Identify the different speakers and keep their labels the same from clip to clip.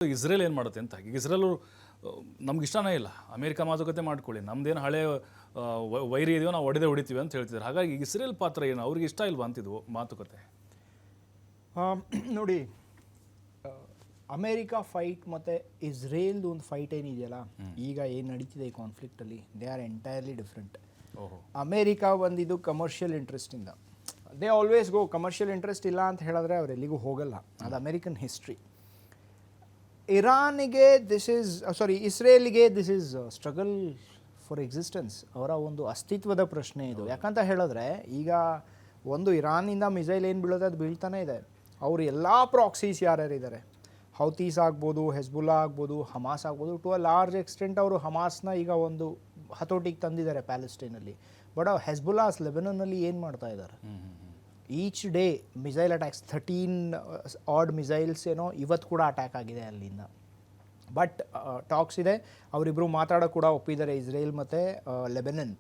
Speaker 1: Israel ಏನು ಮಾಡುತ್ತೆ ಅಂತ. ಈಗ ಇಸ್ರೇಲು ನಮ್ಗೆ ಇಷ್ಟನೇ ಇಲ್ಲ, ಅಮೇರಿಕ ಮಾತುಕತೆ ಮಾಡ್ಕೊಳ್ಳಿ, ನಮ್ದೇನು ಹಳೆ ವೈರಿ ಇದೆಯೋ ನಾವು ಹೊಡಿತೀವಿ ಅಂತ ಹೇಳ್ತಿದ್ದಾರೆ. ಹಾಗಾಗಿ ಇಸ್ರೇಲ್ ಪಾತ್ರ ಏನು, ಅವ್ರಿಗೆ ಇಷ್ಟ ಇಲ್ವಾ ಅಂತಿದ್ವು ಮಾತುಕತೆ?
Speaker 2: ನೋಡಿ, ಅಮೇರಿಕಾ ಫೈಟ್ ಮತ್ತು ಇಸ್ರೇಲ್ದು ಒಂದು ಫೈಟ್ ಏನಿದೆಯಲ್ಲ, ಈಗ ಏನು ನಡೀತಿದೆ ಈ ಕಾನ್ಫ್ಲಿಕ್ಟಲ್ಲಿ, they are entirely different. America ಬಂದಿದ್ದು ಕಮರ್ಷಿಯಲ್ ಇಂಟ್ರೆಸ್ಟಿಂದ. They always go, commercial interest ಇಲ್ಲ ಅಂತ ಹೇಳಿದ್ರೆ ಅವ್ರು ಎಲ್ಲಿಗೂ ಹೋಗಲ್ಲ, ಅದು ಅಮೇರಿಕನ್ ಹಿಸ್ಟ್ರಿ. ಇರಾನಿಗೆ ಇಸ್ರೇಲಿಗೆ this is struggle for existence, ಅವರ ಒಂದು ಅಸ್ತಿತ್ವದ ಪ್ರಶ್ನೆ ಇದು. ಯಾಕಂತ ಹೇಳಿದ್ರೆ ಈಗ ಒಂದು ಇರಾನಿಂದ ಮಿಸೈಲ್ ಏನು ಬೀಳೋದು ಅದು ಬೀಳ್ತಾನೆ ಇದೆ. ಅವರು ಎಲ್ಲ ಪ್ರಾಕ್ಸೀಸ್ ಯಾರ್ಯಾರಿದ್ದಾರೆ, ಹೌತೀಸ್ ಆಗ್ಬೋದು, ಹೆಜ್ಬುಲ್ಲಾ ಆಗ್ಬೋದು, ಹಮಾಸ್ ಆಗ್ಬೋದು, ಟು ಅ ಲಾರ್ಜ್ ಎಕ್ಸ್ಟೆಂಟ್ ಅವರು ಹಮಾಸ್ನ ಈಗ ಒಂದು ಹತೋಟಿಗೆ ತಂದಿದ್ದಾರೆ ಪ್ಯಾಲೆಸ್ಟೈನಲ್ಲಿ. ಬಟ್ ಹೆಜ್ಬುಲ್ಲಾಸ್ ಲೆಬನನ್ನಲ್ಲಿ ಏನು ಮಾಡ್ತಾ ಇದ್ದಾರೆ, each day missile attacks, 13 odd missiles ಏನೋ ಇವತ್ತು ಕೂಡ ಅಟ್ಯಾಕ್ ಆಗಿದೆ ಅಲ್ಲಿಂದ. ಬಟ್ ಟಾಕ್ಸ್ ಇದೆ, ಅವರಿಬ್ಬರು ಮಾತಾಡೋ ಕೂಡ ಒಪ್ಪಿದ್ದಾರೆ, ಇಸ್ರೇಲ್ ಮತ್ತು ಲೆಬನನ್.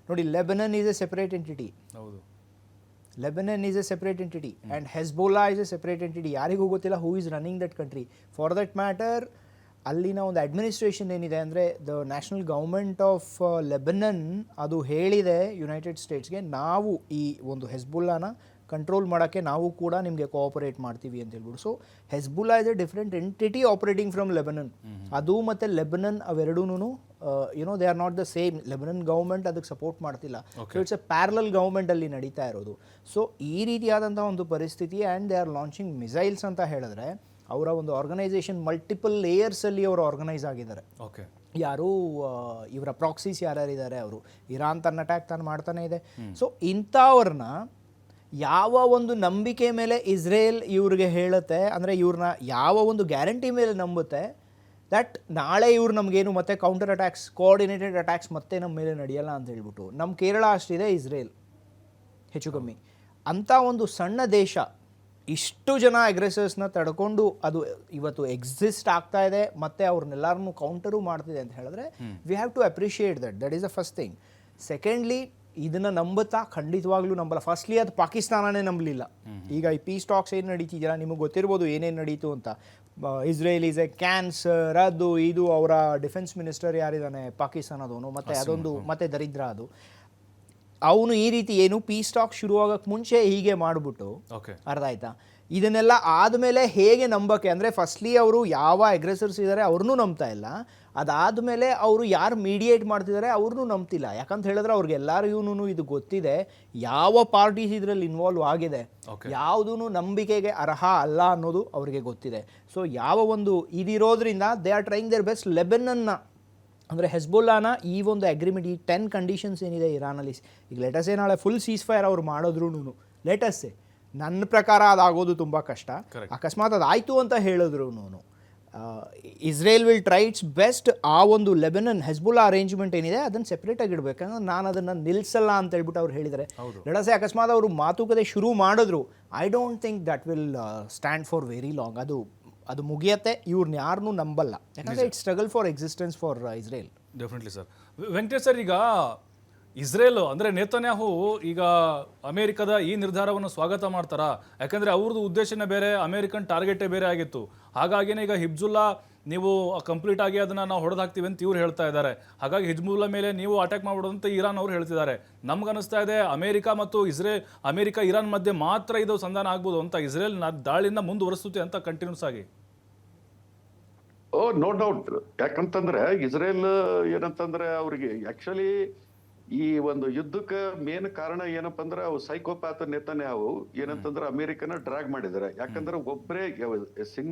Speaker 2: ನೋಡಿ, Lebanon is a separate entity.
Speaker 1: ಹೌದು,
Speaker 2: Lebanon is a separate entity and Hezbollah is a separate entity. ಯಾರಿಗೂ ಗೊತ್ತಿಲ್ಲ who is running that country. For that matter ಅಲ್ಲಿನ ಒಂದು ಅಡ್ಮಿನಿಸ್ಟ್ರೇಷನ್ ಏನಿದೆ ಅಂದರೆ the national government of Lebanon ಅದು ಹೇಳಿದೆ ಯುನೈಟೆಡ್ ಸ್ಟೇಟ್ಸ್ಗೆ, ನಾವು ಈ ಒಂದು ಹೆಜ್ಬುಲ್ಲಾನ ಕಂಟ್ರೋಲ್ ಮಾಡೋಕ್ಕೆ ನಾವು ಕೂಡ ನಿಮಗೆ ಕೋಆಪರೇಟ್ ಮಾಡ್ತೀವಿ ಅಂತ ಹೇಳ್ಬಿಟ್ಟು. So Hezbollah is A different entity operating from ಲೆಬನನ್. ಅದು ಮತ್ತು ಲೆಬನನ್ ಅವೆರಡೂ they are not the same. ಲೆಬನನ್ government ಅದಕ್ಕೆ ಸಪೋರ್ಟ್ ಮಾಡ್ತಿಲ್ಲ. So it's A parallel government ಅಲ್ಲಿ ನಡೀತಾ ಇರೋದು. ಸೊ ಈ ರೀತಿಯಾದಂಥ ಒಂದು ಪರಿಸ್ಥಿತಿ, and they are launching missiles ಅಂತ ಹೇಳಿದ್ರೆ ಅವರ ಒಂದು ಆರ್ಗನೈಸೇಷನ್ ಮಲ್ಟಿಪಲ್ ಲೇಯರ್ಸಲ್ಲಿ ಅವರು ಆರ್ಗನೈಸ್ ಆಗಿದ್ದಾರೆ.
Speaker 1: ಓಕೆ,
Speaker 2: ಯಾರು ಇವರ ಪ್ರಾಕ್ಸೀಸ್ ಯಾರ್ಯಾರಿದ್ದಾರೆ ಅವರು, ಇರಾನ್ ತನ್ನ ಅಟ್ಯಾಕ್ ತಾನು ಮಾಡ್ತಾನೆ ಇದೆ. ಸೊ ಇಂಥವ್ರನ್ನ ಯಾವ ಒಂದು ನಂಬಿಕೆ ಮೇಲೆ ಇಸ್ರೇಲ್ ಇವ್ರಿಗೆ ಹೇಳುತ್ತೆ, ಅಂದರೆ ಇವ್ರನ್ನ ಯಾವ ಒಂದು ಗ್ಯಾರಂಟಿ ಮೇಲೆ ನಂಬುತ್ತೆ ದಟ್ ನಾಳೆ ಇವ್ರು ನಮಗೇನು ಮತ್ತೆ ಕೌಂಟರ್ ಅಟ್ಯಾಕ್ಸ್, ಕೋಆರ್ಡಿನೇಟೆಡ್ ಅಟ್ಯಾಕ್ಸ್ ಮತ್ತೆ ನಮ್ಮ ಮೇಲೆ ನಡೆಯಲ್ಲ ಅಂತ ಹೇಳ್ಬಿಟ್ಟು. ನಮ್ಮ ಕೇರಳ ಅಷ್ಟಿದೆ ಇಸ್ರೇಲ್, ಹೆಚ್ಚು ಕಮ್ಮಿ. ಅಂಥ ಒಂದು ಸಣ್ಣ ದೇಶ ಇಷ್ಟು ಜನ ಅಗ್ರೆಸರ್ಸ್ನ ತಡ್ಕೊಂಡು ಅದು ಇವತ್ತು ಎಕ್ಸಿಸ್ಟ್ ಆಗ್ತಾ ಇದೆ, ಮತ್ತು ಅವ್ರನ್ನೆಲ್ಲರನ್ನೂ ಕೌಂಟರು ಮಾಡ್ತಿದೆ ಅಂತ ಹೇಳಿದ್ರೆ we have to appreciate that is the first thing. Secondly, ಇದನ್ನು ನಂಬುತ್ತಾ? ಖಂಡಿತವಾಗ್ಲೂ ನಂಬಲ್ಲ. ಫಸ್ಟ್ಲಿ ಅದು ಪಾಕಿಸ್ತಾನನೇ ನಂಬಲಿಲ್ಲ. ಈಗ ಈ ಪೀಸ್ ಟಾಕ್ಸ್ ಏನು ನಡೀತಿದೆಯಲ್ಲ, ನಿಮಗೆ ಗೊತ್ತಿರ್ಬೋದು ಏನೇನು ನಡೀತು ಅಂತ. ಇಸ್ರೇಲ್ ಈಸ್ ಎ ಕ್ಯಾನ್ಸರ್, ಅದು ಇದು. ಅವರ ಡಿಫೆನ್ಸ್ ಮಿನಿಸ್ಟರ್ ಯಾರಿದ್ದಾನೆ ಪಾಕಿಸ್ತಾನದವನು, ಮತ್ತು ಅದೊಂದು ಮತ್ತೆ ದರಿದ್ರ ಅದು. ಅವನು ಈ ರೀತಿ ಏನು ಪೀಸ್ ಟಾಕ್ ಶುರುವಾಗಕ್ಕೆ ಮುಂಚೆ ಹೀಗೆ ಮಾಡಿಬಿಟ್ಟು, ಅರ್ಥ ಆಯ್ತಾ, ಇದನ್ನೆಲ್ಲ ಆದಮೇಲೆ ಹೇಗೆ ನಂಬಕ್ಕೆ ಅಂದರೆ ಫಸ್ಟ್ಲಿ ಅವರು ಯಾವ ಅಗ್ರೆಸರ್ಸ್ ಇದ್ದಾರೆ ಅವ್ರನ್ನೂ ನಂಬ್ತಾ ಇಲ್ಲ. ಅದಾದಮೇಲೆ ಅವರು ಯಾರು ಮೀಡಿಯೇಟ್ ಮಾಡ್ತಿದ್ದಾರೆ ಅವ್ರನ್ನೂ ನಂಬ್ತಿಲ್ಲ. ಯಾಕಂತ ಹೇಳಿದ್ರೆ ಅವ್ರಿಗೆಲ್ಲರಿಗೂ ಇದು ಗೊತ್ತಿದೆ ಯಾವ ಪಾರ್ಟೀಸ್ ಇದರಲ್ಲಿ ಇನ್ವಾಲ್ವ್ ಆಗಿದೆ, ಯಾವುದೂ ನಂಬಿಕೆಗೆ ಅರ್ಹ ಅಲ್ಲ ಅನ್ನೋದು ಅವ್ರಿಗೆ ಗೊತ್ತಿದೆ. ಸೊ ಯಾವ ಒಂದು ಇದಿರೋದ್ರಿಂದ they are trying their best. ಲೆಬನನ್ನ ಅಂದರೆ ಹೆಜ್ಬುಲ್ಲಾನ ಈ ಒಂದು ಅಗ್ರಿಮೆಂಟ್, ಈ 10 ಕಂಡೀಷನ್ಸ್ ಏನಿದೆ ಇರಾನಲ್ಲಿ, ಈಗ ಲೆಟಸ್ಸೇ ನಾಳೆ ಫುಲ್ ಸೀಸ್ ಫೈರ್ ಅವ್ರು ಮಾಡಿದ್ರು, ಲೆಟಸ್ಸೇ ನನ್ನ ಪ್ರಕಾರ ಅದಾಗೋದು ತುಂಬ ಕಷ್ಟ. ಅಕಸ್ಮಾತ್ ಅದಾಯಿತು ಅಂತ ಹೇಳಿದ್ರು Israel will try it's best. ಆ ಒಂದು ಲೆಬನನ್ ಹೆಜ್ಬುಲ್ಲಾ ಅರೇಂಜ್ಮೆಂಟ್ ಏನಿದೆ ಅದನ್ನು ಸೆಪ್ರೇಟಾಗಿ ಇಡಬೇಕಂದ್ರೆ ನಾನು ಅದನ್ನು ನಿಲ್ಲಿಸಲ್ಲ ಅಂತ ಹೇಳ್ಬಿಟ್ಟು ಅವ್ರು ಹೇಳಿದರೆ, ಲೆಟಸ್ಸೇ ಅಕಸ್ಮಾತ್ ಅವರು ಮಾತುಕತೆ ಶುರು ಮಾಡಿದ್ರು, I don't think that will stand for very long. ಅದು ಮುಗಿಯತ್ತೆ, ಇವ್ರನ್ನ ಯಾರನ್ನೂ ನಂಬಲ್ಲ. ಯಾಕಂದರೆ it's struggle for existence for Israel.
Speaker 1: Definitely sir. Venkatesh sir, ಈಗ ಇಸ್ರೇಲ್ ಅಂದರೆ ನೇತನ್ಯಾಹು ಈಗ ಅಮೇರಿಕದ ಈ ನಿರ್ಧಾರವನ್ನು ಸ್ವಾಗತ ಮಾಡ್ತಾರಾ? ಯಾಕಂದರೆ ಅವ್ರದ್ದು ಉದ್ದೇಶನೇ ಬೇರೆ, ಅಮೇರಿಕನ್ ಟಾರ್ಗೆಟೇ ಬೇರೆ ಆಗಿತ್ತು. ಹಾಗಾಗಿನೇ ಈಗ ಹಿಜ್ಬುಲ್ಲಾ ನೀವು ಕಂಪ್ಲೀಟ್ ಆಗಿ ಅದನ್ನು ನಾವು ಹೊಡೆದು ಹಾಕ್ತೀವಿ ಅಂತ ಇವ್ರು ಹೇಳ್ತಾ ಇದ್ದಾರೆ. ಹಾಗಾಗಿ ಹಿಜ್ಬುಲ್ಲಾ ಮೇಲೆ ನೀವು ಅಟ್ಯಾಕ್ ಮಾಡ್ಬಿಡೋದು ಅಂತ ಇರಾನ್ ಅವ್ರು ಹೇಳ್ತಿದ್ದಾರೆ. ನಮ್ಗನ್ನಿಸ್ತಾ ಇದೆ ಅಮೇರಿಕ ಮತ್ತು ಅಮೇರಿಕ ಇರಾನ್ ಮಧ್ಯೆ ಮಾತ್ರ ಇದು ಸಂಧಾನ ಆಗ್ಬೋದು ಅಂತ, ಇಸ್ರೇಲ್ ದಾಳಿಯಿಂದ ಮುಂದುವರಿಸುತ್ತೆ ಅಂತ ಕಂಟಿನ್ಯೂಸ್ ಆಗಿ.
Speaker 3: No doubt. ಯಾಕಂತಂದ್ರೆ ಇಸ್ರೇಲ್ ಏನಂತಂದ್ರೆ ಅವ್ರಿಗೆ ಆಕ್ಚುಲಿ ಈ ಒಂದು ಯುದ್ಧಕ್ಕೆ ಮೇನ್ ಕಾರಣ ಏನಪ್ಪ ಅಂದ್ರೆ ಅವು ಸೈಕೋಪ್ಯಾತ್ ನೇತಾನ್ಯಾಹು ಏನಂತಂದ್ರೆ ಅಮೆರಿಕನ ಡ್ರಾಗ್ ಮಾಡಿದ್ದಾರೆ. ಯಾಕಂದ್ರೆ ಒಬ್ಬರೇ ಸಿಂಗಲ್